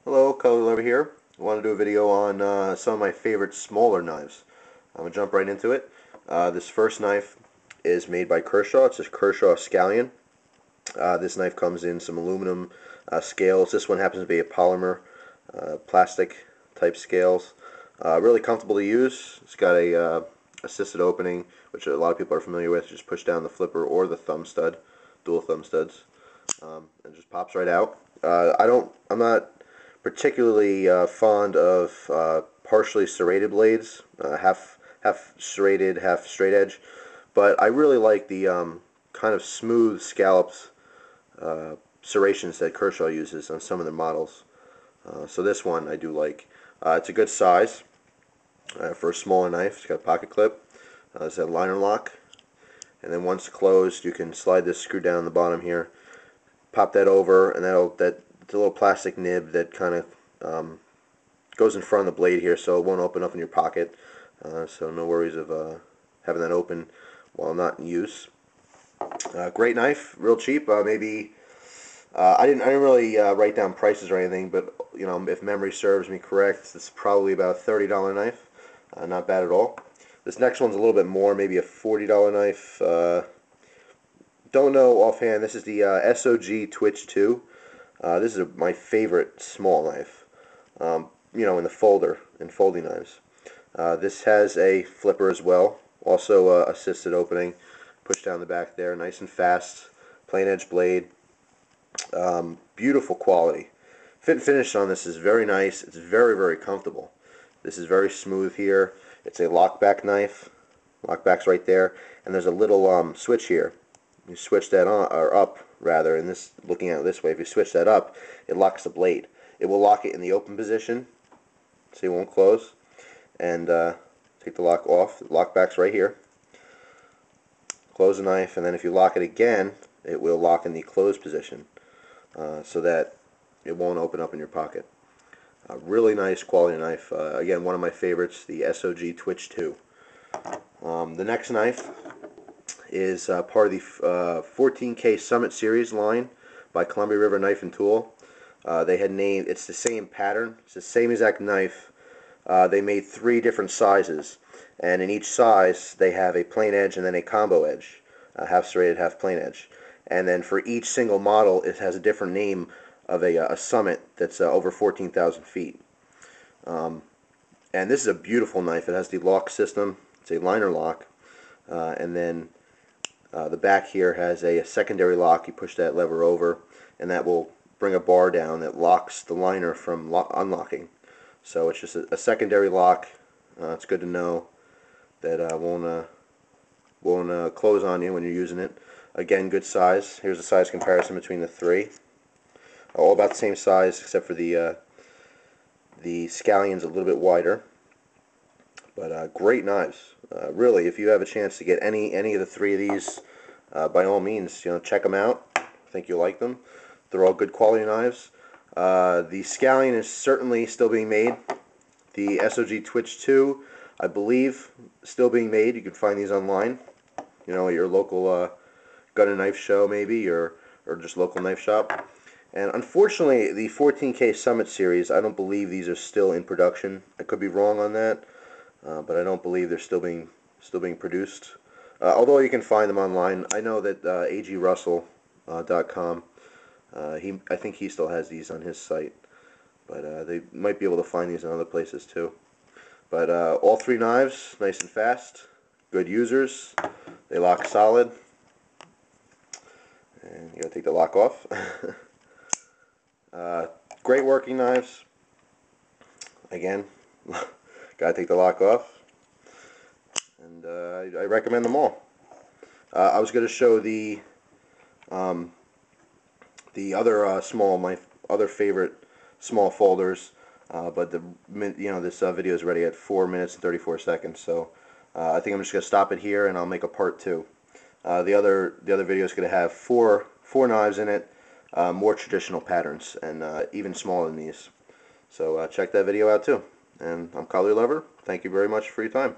Hello, cutlerylover here. I want to do a video on some of my favorite smaller knives. I'm going to jump right into it. This first knife is made by Kershaw. It's a Kershaw Off Scallion. This knife comes in some aluminum scales. This one happens to be a polymer plastic type scales. Really comfortable to use. It's got a assisted opening, which a lot of people are familiar with. Just push down the flipper or the thumb stud, dual thumb studs, and it just pops right out. I'm not particularly fond of partially serrated blades, half serrated, half straight edge, but I really like the kind of smooth scalloped serrations that Kershaw uses on some of the models. So this one I do like. It's a good size for a smaller knife. It's got a pocket clip. It's a liner lock, and then once closed, you can slide this screw down the bottom here, pop that over, and it's a little plastic nib that kind of goes in front of the blade here, so it won't open up in your pocket. So no worries of having that open while not in use. Great knife, real cheap. Maybe I didn't really write down prices or anything, but you know, if memory serves me correct, this is probably about a $30 knife. Not bad at all. This next one's a little bit more, maybe a $40 knife. Don't know offhand. This is the Sog Twitch 2. This is my favorite small knife. You know, in folding knives. This has a flipper as well. Also assisted opening. Push down the back there, nice and fast. Plain edge blade. Beautiful quality. Fit and finish on this is very nice. It's very, very comfortable. This is very smooth here. It's a lockback knife. Lockback's right there, and there's a little switch here. You switch that on, or up rather, and this, looking at it this way, if you switch that up, it locks the blade. It will lock it in the open position, so it won't close. And take the lock off. The lockback's right here. Close the knife, and then if you lock it again, it will lock in the closed position, so that it won't open up in your pocket. Really nice quality knife. Again, one of my favorites, the Sog Twitch 2. The next knife is part of the 14K Summit Series line by Columbia River Knife and Tool. They had named, it's the same pattern, it's the same exact knife. They made 3 different sizes, and in each size they have a plain edge and then a combo edge, half serrated, half plain edge. And then for each single model, it has a different name of a summit that's over 14,000 feet. And this is a beautiful knife. It has the lock system. It's a liner lock, and then the back here has a secondary lock. You push that lever over, and that will bring a bar down that locks the liner from unlocking. So it's just a secondary lock. It's good to know that won't close on you when you're using it. Again, good size. Here's a size comparison between the 3. All about the same size, except for the Scallion's a little bit wider. But great knives. Really, if you have a chance to get any of the 3 of these, by all means, you know, check them out. I think you'll like them. They're all good quality knives. The Scallion is certainly still being made. The Sog Twitch 2, I believe, still being made. You can find these online. You know, at your local gun and knife show, maybe, or just local knife shop. And unfortunately, the 14K Summit Series, I don't believe these are still in production. I could be wrong on that, but I don't believe they're still being produced. Although you can find them online. I know that agrussell.com, I think he still has these on his site, but they might be able to find these in other places too. But all 3 knives, nice and fast, good users. They lock solid, and you gotta take the lock off. Great working knives. Again, gotta take the lock off, and I recommend them all. I was going to show the other my other favorite small folders, but this video is ready at 4 minutes and 34 seconds. So I think I'm just going to stop it here, and I'll make a part 2. The other video is going to have four knives in it. More traditional patterns, and even smaller than these. So check that video out too. And I'm cutlerylover. Thank you very much for your time.